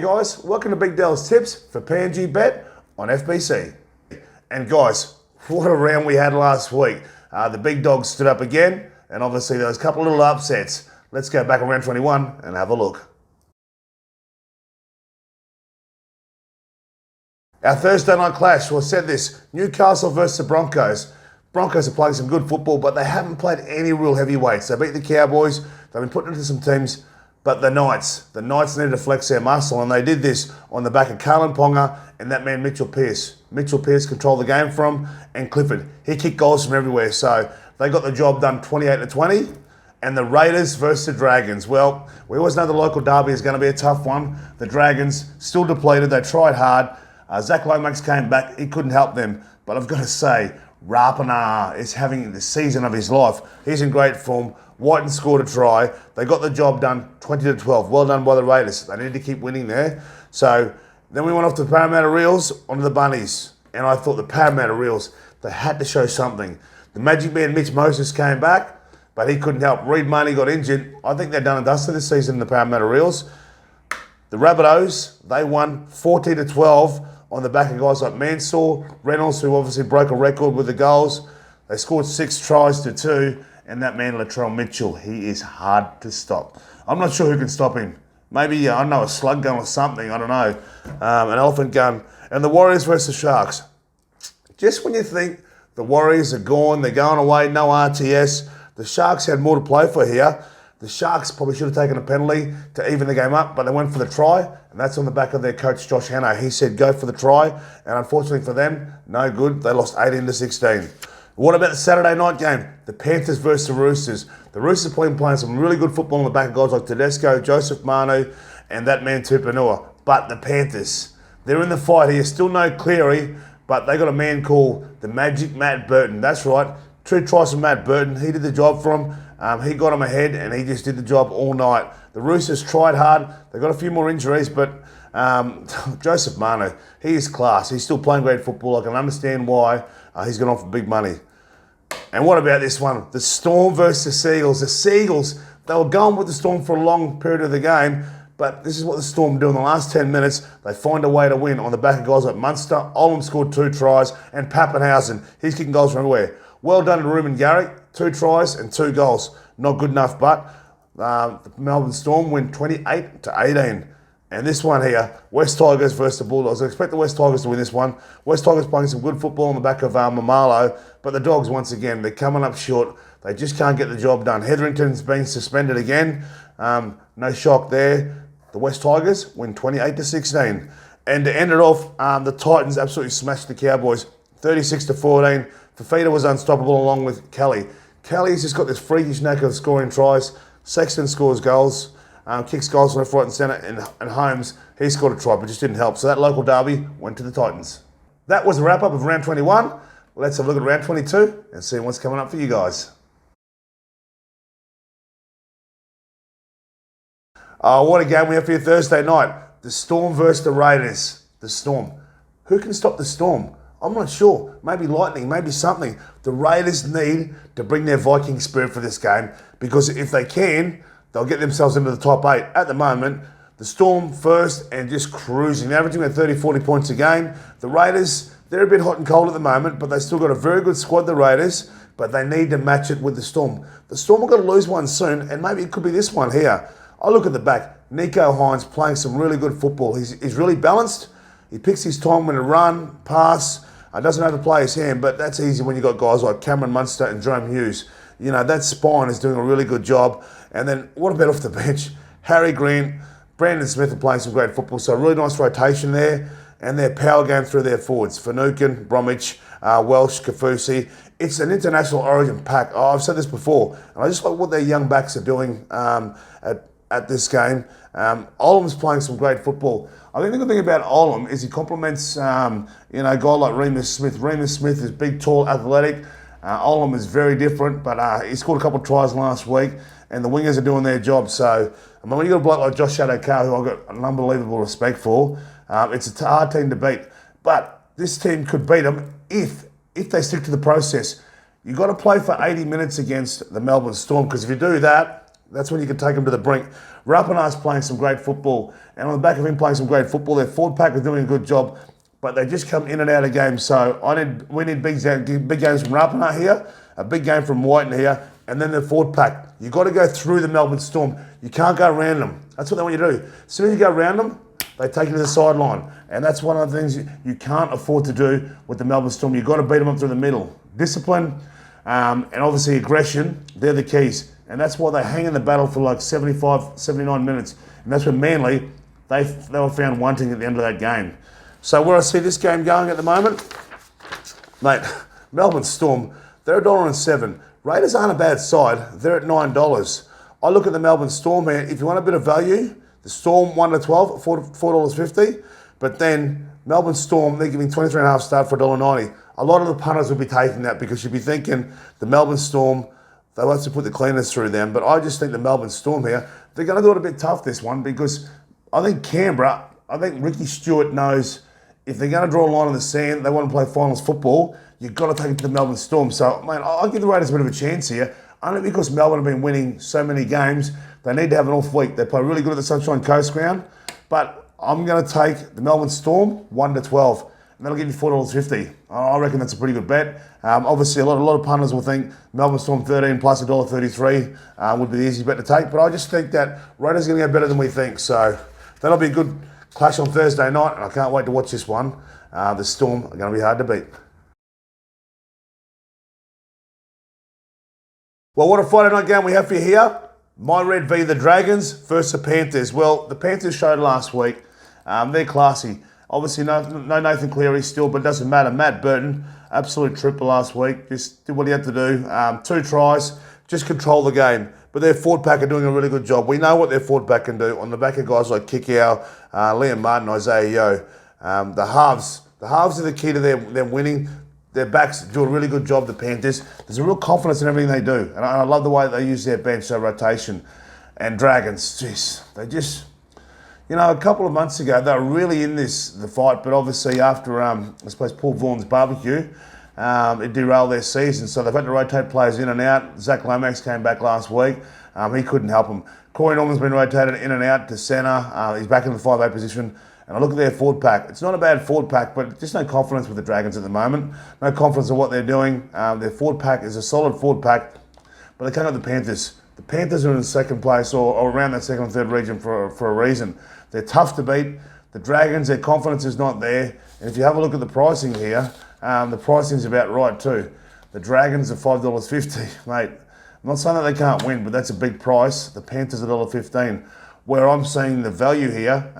G'day guys, welcome to Big Dell's tips for PNGBet on FBC. And guys, what a round we had last week. The big dogs stood up again, and obviously there was a couple of little upsets. Let's go back on round 21 and have a look. Our Thursday night clash, well, said this, Newcastle versus the Broncos. Broncos are playing some good football, but they haven't played any real heavyweights. They beat the Cowboys, they've been put into some teams, but the Knights needed to flex their muscle, and they did this on the back of Carlin Ponga and that man Mitchell Pearce. Mitchell Pearce controlled the game from, and Clifford. He kicked goals from everywhere, so they got the job done 28-20. And the Raiders versus the Dragons. Well, we always know the local derby is going to be a tough one. The Dragons, still depleted, they tried hard. Zach Lomax came back, he couldn't help them. But I've got to say, Rapana is having the season of his life. He's in great form. Whiten scored a try. They got the job done 20-12. Well done by the Raiders. They need to keep winning there. So then we went off to the Parramatta Reels, onto the Bunnies. And I thought the Parramatta Reels, they had to show something. The Magic Man Mitch Moses came back, but he couldn't help. Reed Money got injured. I think they're done and dusted this season in the Parramatta Reels. The RABBITOHS, they won 14-12 on the back of guys like Mansour, Reynolds, who obviously broke a record with the goals. They scored 6 tries to 2. And that man, Latrell Mitchell, he is hard to stop. I'm not sure who can stop him. Maybe, I don't know, a slug gun or something, I don't know. An elephant gun. And the Warriors versus the Sharks. Just when you think the Warriors are gone, they're going away, no RTS, the Sharks had more to play for here. The Sharks probably should have taken a penalty to even the game up, but they went for the try, and that's on the back of their coach, Josh Hanno. He said, go for the try, and unfortunately for them, no good. They lost 18-16. What about the Saturday night game? The Panthers versus the Roosters. The Roosters playing some really good football on the back of guys like Tedesco, Joseph Manu, and that man Tupanua. But the Panthers, they're in the fight here. Still no Cleary, but they got a man called the Magic Matt Burton. That's right. 2 tries from Matt Burton. He did the job for him. He got him ahead, and he just did the job all night. The Roosters tried hard. They got a few more injuries, but Joseph Manu, he is class. He's still playing great football. I can understand why he's gone off for big money. And what about this one? The Storm versus the Seagulls. The Seagulls, they were going with the Storm for a long period of the game, but this is what the Storm do in the last 10 minutes. They find a way to win on the back of guys like Munster. Olam scored 2 tries, and Pappenhausen, he's kicking goals from everywhere. Well done to Ruben Garrick, 2 tries and 2 goals. Not good enough, but the Melbourne Storm win 28-18. And this one here, West Tigers versus the Bulldogs. I expect the West Tigers to win this one. West Tigers playing some good football on the back of Mamalo, but the Dogs, once again, they're coming up short. They just can't get the job done. Hetherington's been suspended again. No shock there. The West Tigers win 28-16. And to end it off, the Titans absolutely smashed the Cowboys, 36-14. Fafita was unstoppable along with Kelly. Kelly's just got this freakish knack of scoring tries. Sexton scores goals. Kicks goals left, right and centre, and Holmes, he scored a try, but just didn't help. So that local derby went to the Titans. That was a wrap-up of round 21. Let's have a look at round 22 and see what's coming up for you guys. What a game we have for you Thursday night. The Storm versus the Raiders. The Storm. Who can stop the Storm? I'm not sure. Maybe lightning, maybe something. The Raiders need to bring their Viking spirit for this game, because if they can, they'll get themselves into the top 8. At the moment, the Storm first and just cruising. They're averaging about 30, 40 points a game. The Raiders, they're a bit hot and cold at the moment, but they've still got a very good squad, the Raiders, but they need to match it with the Storm. The Storm are going to lose one soon, and maybe it could be this one here. I look at the back. Nico Hines playing some really good football. He's really balanced. He picks his time when to run, pass. Doesn't overplay his hand, but that's easy when you've got guys like Cameron Munster and Jerome Hughes. You know, that spine is doing a really good job. And then what about off the bench? Harry Green, Brandon Smith are playing some great football, so a really nice rotation there. And their power game through their forwards. Finucane, Bromwich, Welsh, Kafusi. It's an international origin pack. I've said this before, and I just like what their young backs are doing at this game. Olam's playing some great football. I think the good thing about Olam is he complements, a guy like Remus Smith. Remus Smith is big, tall, athletic. Olam is very different, but he scored a couple of tries last week, and the wingers are doing their job. So, when you got a bloke like Josh Shadowcar, who I've got an unbelievable respect for, it's a hard team to beat. But this team could beat them if they stick to the process. You've got to play for 80 minutes against the Melbourne Storm, because if you do that, That's when you can take them to the brink. RABBITOHS playing some great football, and on the back of him playing some great football, their forward pack is doing a good job, but they just come in and out of games. So we need big games from RABBITOHS here, a big game from Whiten here, and then the forward pack. You've got to go through the Melbourne Storm. You can't go around them. That's what they want you to do. As soon as you go around them, they take you to the sideline. And that's one of the things you can't afford to do with the Melbourne Storm. You've got to beat them up through the middle. Discipline and obviously aggression, they're the keys. And that's why they hang in the battle for like 75, 79 minutes. And that's when Manly, they were found wanting at the end of that game. So where I see this game going at the moment, mate, Melbourne Storm, they're $1.07. Raiders aren't a bad side. They're at $9. I look at the Melbourne Storm here. If you want a bit of value, the Storm 1 to 12 at $4.50. But then Melbourne Storm, they're giving 23.5 start for $1.90. A lot of the punters will be taking that because you'll be thinking the Melbourne Storm, they'll have to put the cleaners through them. But I just think the Melbourne Storm here, they're going to do it a bit tough this one because I think Canberra, I think Ricky Stewart knows if they're going to draw a line in the sand, they want to play finals football, you've got to take it to the Melbourne Storm. So, man, I'll give the Raiders a bit of a chance here, only because Melbourne have been winning so many games. They need to have an off week. They play really good at the Sunshine Coast ground. But I'm going to take the Melbourne Storm 1 to 12. And that'll give you $4.50. I reckon that's a pretty good bet. Obviously, a lot of punters will think Melbourne Storm 13 plus $1.33 would be the easy bet to take. But I just think that Raiders are going to go better than we think. So that'll be a good clash on Thursday night. And I can't wait to watch this one. The Storm are going to be hard to beat. Well, what a Friday night game we have for you here. My Red v the Dragons versus the Panthers. Well, the Panthers showed last week. They're classy. Obviously, no Nathan Cleary still, but it doesn't matter. Matt Burton, absolute triple last week. Just did what he had to do. 2 tries, just control the game. But their forward pack are doing a really good job. We know what their forward pack can do on the back of guys like Kikau, Liam Martin, Isaiah Yeo. The halves are the key to them winning. Their backs do a really good job, the Panthers. There's a real confidence in everything they do. And I love the way they use their bench, their rotation. And Dragons, jeez, they just... You know, a couple of months ago, they were really in the fight, but obviously after, I suppose, Paul Vaughan's barbecue, it derailed their season. So they've had to rotate players in and out. Zach Lomax came back last week. He couldn't help them. Corey Norman's been rotated in and out to centre. He's back in the 5'8" position. And I look at their forward pack. It's not a bad forward pack, but just no confidence with the Dragons at the moment. No confidence in what they're doing. Their forward pack is a solid forward pack, but they can't have the Panthers. The Panthers are in second place or around that second and third region for a reason. They're tough to beat. The Dragons, their confidence is not there. And if you have a look at the pricing here, the pricing is about right too. The Dragons are $5.50, mate. I'm not saying that they can't win, but that's a big price. The Panthers are $1.15. Where I'm seeing the value here,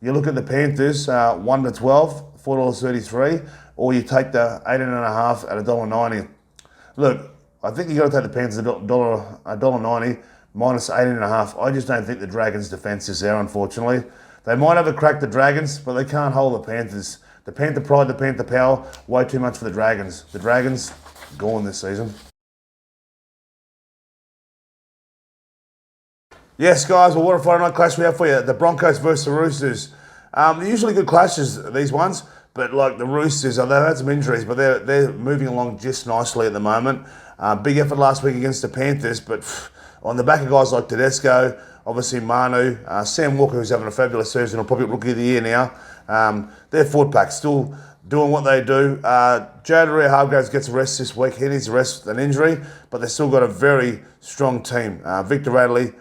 you look at the Panthers, 1 to 12, $4.33, or you take the 18.5 at $1.90. Look, I think you've got to take the Panthers $1.90 minus 18.5. I just don't think the Dragons' defence is there, unfortunately. They might have a crack the Dragons, but they can't hold the Panthers. The Panther pride, the Panther power, way too much for the Dragons. The Dragons, gone this season. Yes, guys, well, what a Friday night clash we have for you. The Broncos versus the Roosters. They're usually good clashes, these ones, but like the Roosters, they've had some injuries, but they're moving along just nicely at the moment. Big effort last week against the Panthers, but on the back of guys like Tedesco, obviously Manu, Sam Walker, who's having a fabulous season, will probably Rookie of the Year now. Their forward pack still doing what they do. Jared Hargraves gets a rest this week. He needs a rest with an injury, but they've still got a very strong team. Victor Radley,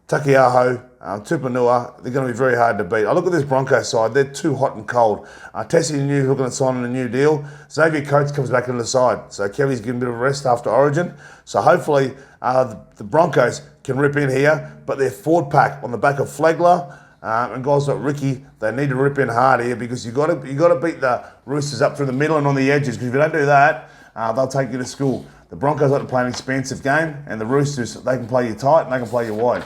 Takiaho, Tupanua, they're going to be very hard to beat. I look at this Broncos side, they're too hot and cold. Tessie New looking at signing a new deal. Xavier Coates comes back into the side. So Kelly's getting a bit of a rest after Origin. So hopefully the Broncos can rip in here, but their forward pack on the back of Flegler and guys like Ricky, they need to rip in hard here because you got to beat the Roosters up through the middle and on the edges, because if you don't do that, they'll take you to school. The Broncos like to play an expansive game, and the Roosters, they can play you tight and they can play you wide.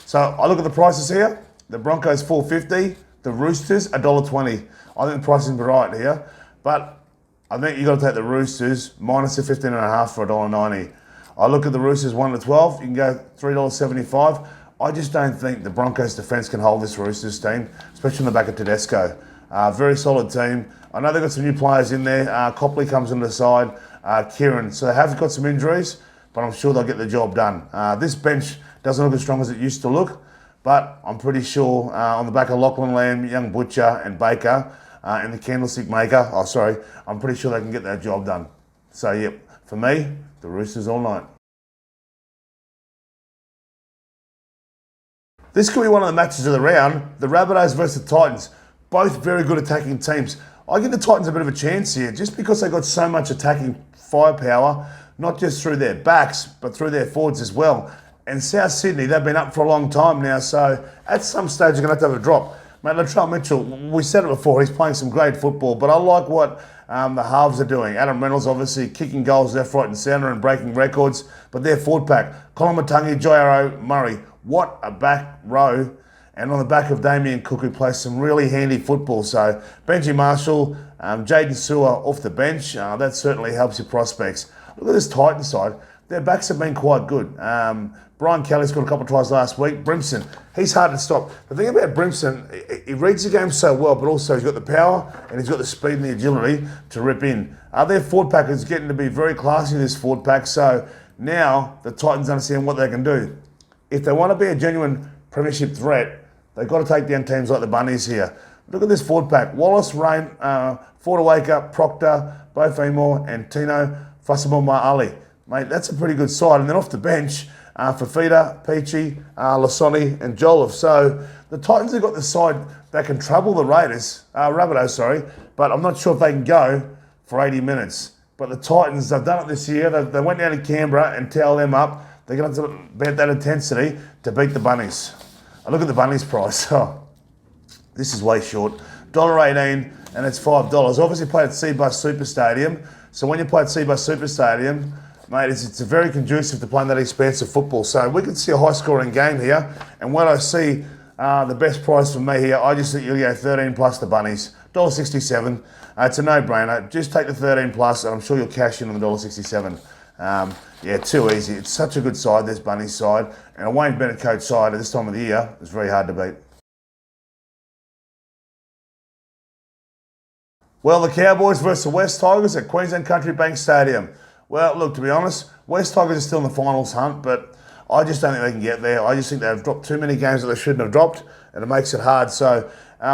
So I look at the prices here. The Broncos $4.50, the Roosters $1.20. I think the pricing is right here, but I think you've got to take the Roosters minus the 15.5 for $1.90. I look at the Roosters 1 to 12. You can go $3.75. I just don't think the Broncos defence can hold this Roosters team, especially on the back of Tedesco. Very solid team. I know they've got some new players in there. Copley comes on the side. Kieran. So they have got some injuries, but I'm sure they'll get the job done. This bench doesn't look as strong as it used to look, but I'm pretty sure on the back of Lachlan Lamb, Young Butcher and Baker and the Candlestick Maker, I'm pretty sure they can get that job done. So, yep, for me, the Roosters all night. This could be one of the matches of the round. The Rabbitohs versus the Titans. Both very good attacking teams. I give the Titans a bit of a chance here just because they got so much attacking firepower, not just through their backs, but through their forwards as well. And South Sydney, they've been up for a long time now, so at some stage you're going to have a drop. Mate, Latrell Mitchell, we said it before, he's playing some great football, but I like what the halves are doing. Adam Reynolds obviously kicking goals left, right and centre and breaking records, but their forward pack, Colin Matangi, Jairo Murray, what a back row. And on the back of Damien Cook, who plays some really handy football. So Benji Marshall, Jaden Sewer off the bench, that certainly helps your prospects. Look at this Titan side. Their backs have been quite good. Brian Kelly scored a couple of tries last week. Brimson, he's hard to stop. The thing about Brimson, he reads the game so well, but also he's got the power and he's got the speed and the agility to rip in. Their forward pack is getting to be very classy, this forward pack. So now the Titans understand what they can do. If they want to be a genuine premiership threat, they've got to take down teams like the Bunnies here. Look at this forward pack. Wallace, Rain, Fordawaker, Proctor, Bofemore and Tino Fasamoma Ali. Mate, that's a pretty good side. And then off the bench, Fafita, Peachy, Lasoni and Jolliffe. So the Titans have got the side that can trouble the Rabbitohs, but I'm not sure if they can go for 80 minutes. But the Titans, they've done it this year. They went down to Canberra and towed them up. They're going to have to bet that intensity to beat the Bunnies. I look at the Bunnies price. Oh, this is way short. $1.18 and it's $5. Obviously played at Seabus Super Stadium. So when you play at Seabus Super Stadium, mate, it's very conducive to playing that expansive football. So we could see a high-scoring game here. And when I see the best price for me here, I just think you'll go 13 plus the Bunnies. $1.67. It's a no-brainer. Just take the 13 plus, and I'm sure you'll cash in on the $1.67. Yeah, too easy. It's such a good side, this Bunnies side. And a Wayne Bennett coach side at this time of the year is very hard to beat. Well, the Cowboys versus the West Tigers at Queensland Country Bank Stadium. Well, look, to be honest, West Tigers are still in the finals hunt, but I just don't think they can get there. I just think they've dropped too many games that they shouldn't have dropped, and it makes it hard. So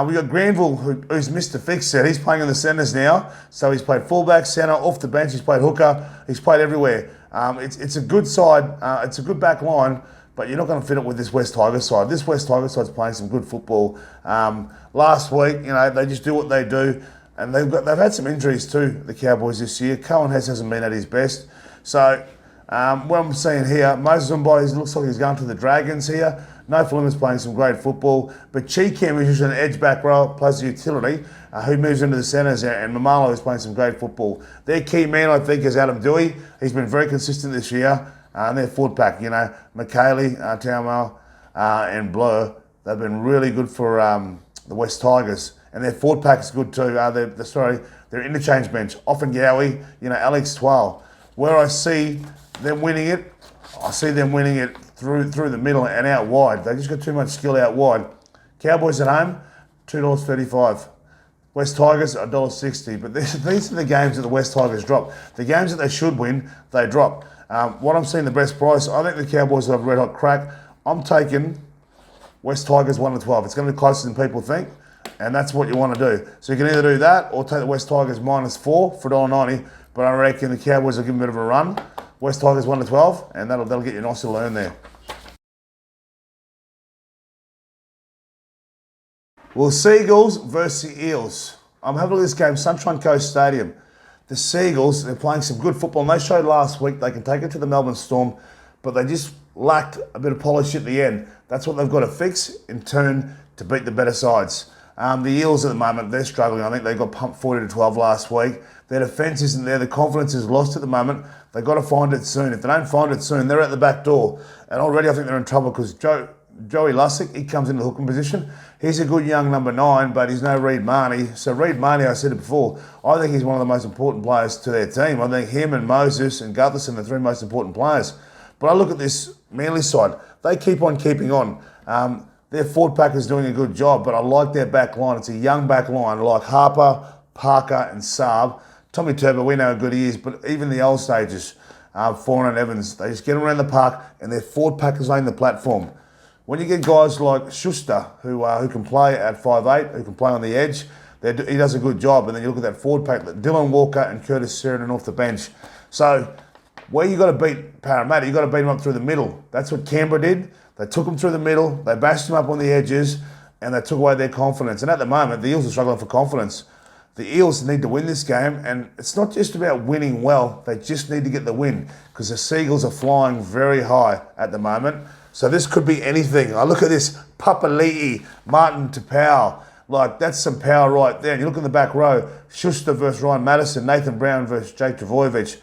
we got Granville, who's missed the fix set. He's playing in the centres now. So he's played fullback, centre, off the bench. He's played hooker. He's played everywhere. It's a good side. It's a good back line, but you're not going to fit it with this West Tigers side. This West Tigers side's playing some good football. Last week, they just do what they do. And they've had some injuries too, the Cowboys this year. Cohen hasn't been at his best. So what I'm seeing here, Moses Mbai looks like he's going to the Dragons here. No Flimmers playing some great football. But Cheekham, who's an edge back row, plays the utility, who moves into the centres, and Mamalo is playing some great football. Their key man, I think, is Adam Dewey. He's been very consistent this year. And their forward pack, McKaylee, Taumau, and Blur, they've been really good for the West Tigers. And their forward pack is good too. Their interchange bench, often Gowie, Alex Twal. Where I see them winning it, through the middle and out wide. They just got too much skill out wide. Cowboys at home, $2.35. West Tigers, $1.60. But these are the games that the West Tigers drop. The games that they should win, they drop. What I'm seeing the best price, I think the Cowboys will have a red hot crack. I'm taking West Tigers 1-12. It's going to be closer than people think. And that's what you want to do. So you can either do that or take the West Tigers -4 for $1.90. But I reckon the Cowboys will give them a bit of a run. West Tigers 1-12, and that'll get you a nice little earn there. Well, Seagulls versus the Eels. I'm having a look at this game, Sunshine Coast Stadium. The Seagulls, they're playing some good football. And they showed last week they can take it to the Melbourne Storm, but they just lacked a bit of polish at the end. That's what they've got to fix in turn to beat the better sides. The Eels at the moment, they're struggling. I think they got pumped 40-12 last week. Their defence isn't there. The confidence is lost at the moment. They've got to find it soon. If they don't find it soon, they're at the back door. And already I think they're in trouble because Joey Lussick, he comes into the hooking position. He's a good young number 9, but he's no Reed Marnie. So Reed Marnie, I said it before, I think he's one of the most important players to their team. I think him and Moses and Gutherson are the 3 most important players. But I look at this Manly side. They keep on keeping on. Their forward pack is doing a good job, but I like their back line. It's a young back line like Harper, Parker and Saab. Tommy Turbo, we know how good he is, but even the old stages, Foran and Evans. They just get them around the park and their forward pack is laying the platform. When you get guys like Schuster, who can play at 5'8", who can play on the edge, he does a good job. And then you look at that forward pack, Dylan Walker and Curtis Sheridan off the bench. So where you got to beat Parramatta, you got to beat them up through the middle. That's what Canberra did. They took them through the middle, they bashed them up on the edges, and they took away their confidence. And at the moment, the Eels are struggling for confidence. The Eels need to win this game, and it's not just about winning well, they just need to get the win, because the Seagulls are flying very high at the moment. So this could be anything. I look at this, Papali'i, Martin Tapau, like that's some power right there. And you look in the back row, Schuster versus Ryan Madison, Nathan Brown versus Jake Trbojevic.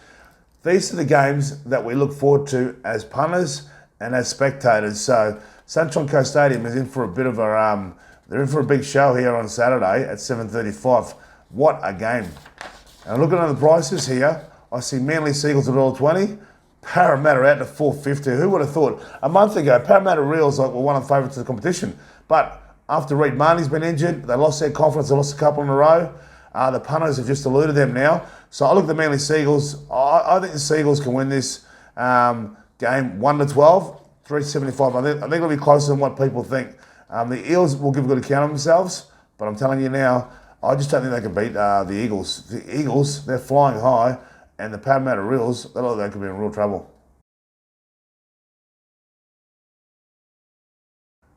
These are the games that we look forward to as punters and as spectators. So Sunshine Coast Stadium is in for a bit of a, they're in for a big show here on Saturday at 7:35. What a game. And looking at the prices here, I see Manly Seagulls at $1.20, Parramatta out to $4.50. Who would have thought? A month ago, Parramatta Reels were one of the favourites of the competition. But after Reid Marnie's been injured, they lost their confidence, they lost a couple in a row. The punters have just eluded them now. So I look at the Manly Seagulls. I think the Seagulls can win this game 1-12, $3.75. I think it'll be closer than what people think. The Eels will give a good account of themselves, but I'm telling you now, I just don't think they can beat the Eagles. The Eagles, they're flying high, and the Parramatta Reels, they look like they could be in real trouble.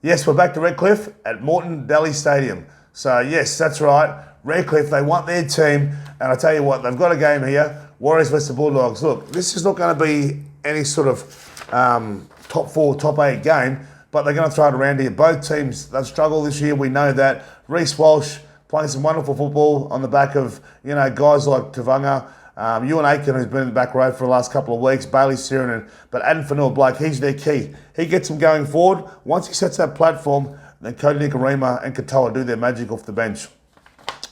Yes, we're back to Redcliffe at Moreton Daly Stadium. So yes, that's right. Redcliffe, they want their team, and I tell you what, they've got a game here, Warriors versus the Bulldogs. Look, this is not going to be any sort of top 4, top 8 game, but they're going to throw it around here. Both teams, they've struggled this year, we know that. Reece Walsh playing some wonderful football on the back of, you know, guys like Tavanga, Ewan Aiken, who's been in the back row for the last couple of weeks, Bailey Sirenen, but Adam Fanua-Blake, he's their key. He gets them going forward. Once he sets that platform, then Cody Nikorima and Katoa do their magic off the bench.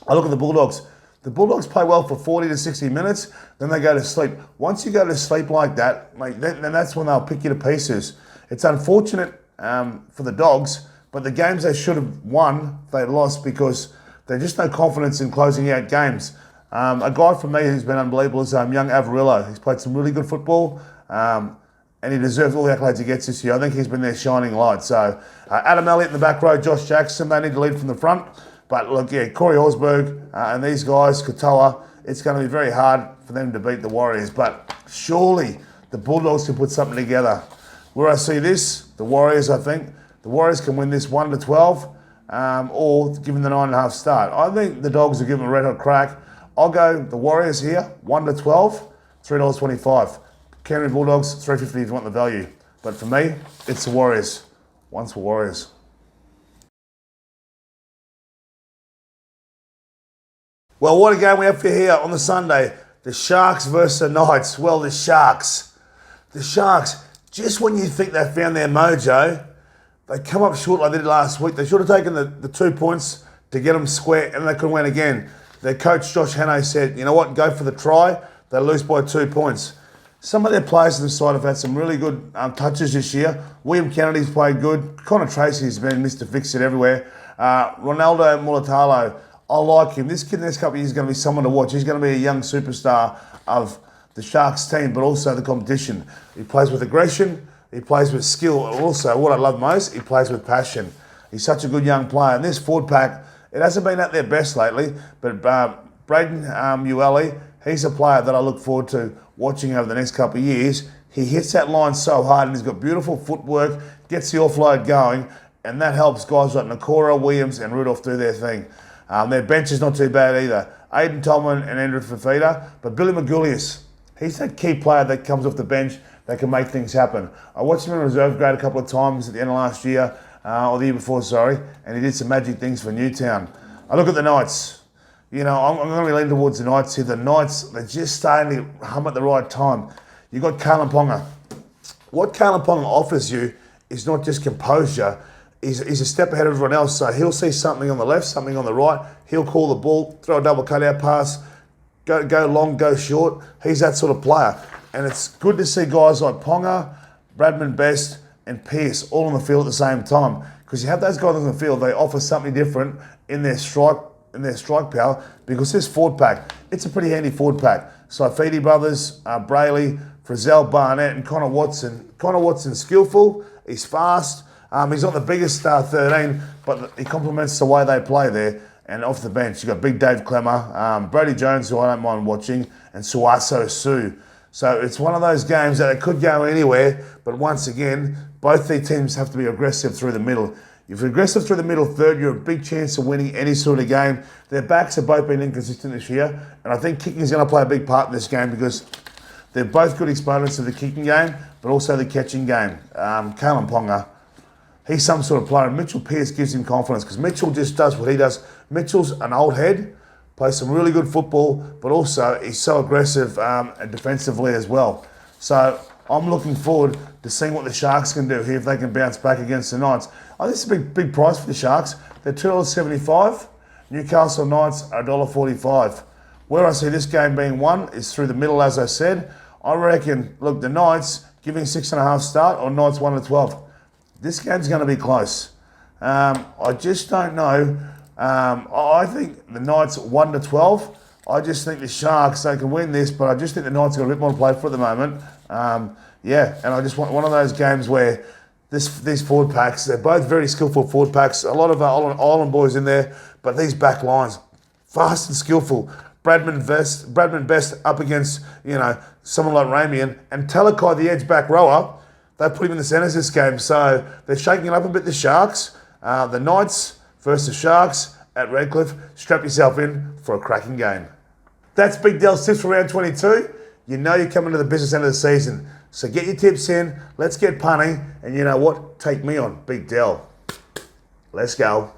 I look at the Bulldogs. The Bulldogs play well for 40 to 60 minutes, then they go to sleep. Once you go to sleep like that, mate, then that's when they'll pick you to pieces. It's unfortunate for the Dogs, but the games they should have won, they lost because there's just no confidence in closing out games. A guy for me who's been unbelievable is young Avarillo. He's played some really good football, and he deserves all the accolades he gets this year. I think he's been their shining light. So Adam Elliott in the back row, Josh Jackson, they need to lead from the front. But look, yeah, Corey Horsburgh and these guys, Katoa, it's going to be very hard for them to beat the Warriors. But surely the Bulldogs can put something together. Where I see this, the Warriors, I think, the Warriors can win this 1-12, or given the 9.5 start. I think the Dogs will give them a red hot crack. I'll go the Warriors here, 1-12, $3.25. Canberra Bulldogs, $3.50 if you want the value. But for me, it's the Warriors. Once for Warriors. Well, what a game we have for here on the Sunday. The Sharks versus the Knights. Well, the Sharks, just when you think they've found their mojo, they come up short like they did last week. They should have taken the 2 points to get them square, and they couldn't win again. Their coach, Josh Hannay, said, you know what, go for the try. They lose by 2 points. Some of their players on the side have had some really good touches this year. William Kennedy's played good. Connor Tracy's been Mr. Fix-It everywhere. Ronaldo Mulatalo, I like him. This kid in the next couple of years is going to be someone to watch. He's going to be a young superstar of the Sharks team, but also the competition. He plays with aggression. He plays with skill. Also, what I love most, he plays with passion. He's such a good young player. And this forward pack, it hasn't been at their best lately, but Braden Ueli, he's a player that I look forward to watching over the next couple of years. He hits that line so hard, and he's got beautiful footwork, gets the offload going, and that helps guys like Nakora, Williams, and Rudolph do their thing. Their bench is not too bad either. Aidan Tolman and Andrew Fafita, but Billy Magoulias, he's that key player that comes off the bench that can make things happen. I watched him in reserve grade a couple of times at the end of last year, or the year before, sorry, and he did some magic things for Newtown. I look at the Knights. You know, I'm going to be leaning towards the Knights here. The Knights, they're just starting to hum at the right time. You've got Kalen Ponga. What Kalen Ponga offers you is not just composure. He's a step ahead of everyone else, so he'll see something on the left, something on the right. He'll call the ball, throw a double cutout pass, go long, go short. He's that sort of player. And it's good to see guys like Ponga, Bradman Best, and Pearce all on the field at the same time. Because you have those guys on the field, they offer something different in their strike in their strike power because this forward pack, it's a pretty handy forward pack. So Fidi brothers, Brayley, Frizzell, Barnett, and Connor Watson. Connor Watson's skillful. He's fast. He's not the biggest 13, but he complements the way they play there. And off the bench, you've got Big Dave Clemmer, Brady Jones, who I don't mind watching, and Suaso Sue. So it's one of those games that it could go anywhere, but once again, both these teams have to be aggressive through the middle. If you're aggressive through the middle third, you're a big chance of winning any sort of game. Their backs have both been inconsistent this year, and I think kicking is going to play a big part in this game because they're both good exponents of the kicking game, but also the catching game. Kalen Ponga, he's some sort of player. Mitchell Pearce gives him confidence because Mitchell just does what he does. Mitchell's an old head, plays some really good football, but also he's so aggressive and defensively as well. So I'm looking forward to seeing what the Sharks can do here if they can bounce back against the Knights. I think it's a big price for the Sharks. They're $2.75. Newcastle Knights are $1.45. Where I see this game being won is through the middle, as I said. I reckon, look, the Knights giving 6.5 start or Knights 1-12. This game's going to be close. I just don't know. I think the Knights 1-12. I just think the Sharks, they can win this, but I just think the Knights have got a bit more to play for at the moment. Yeah, and I just want one of those games where these forward packs, they're both very skillful forward packs. A lot of Island boys in there, but these back lines, fast and skillful. Bradman Best up against, someone like Ramian, and Talakai, the edge back rower, they put him in the centres this game. So they're shaking it up a bit, the Sharks. The Knights versus the Sharks at Redcliffe. Strap yourself in for a cracking game. That's Big Dell's tips for round 22. You know you're coming to the business end of the season. So get your tips in, let's get punting, and you know what? Take me on, Big Dell. Let's go.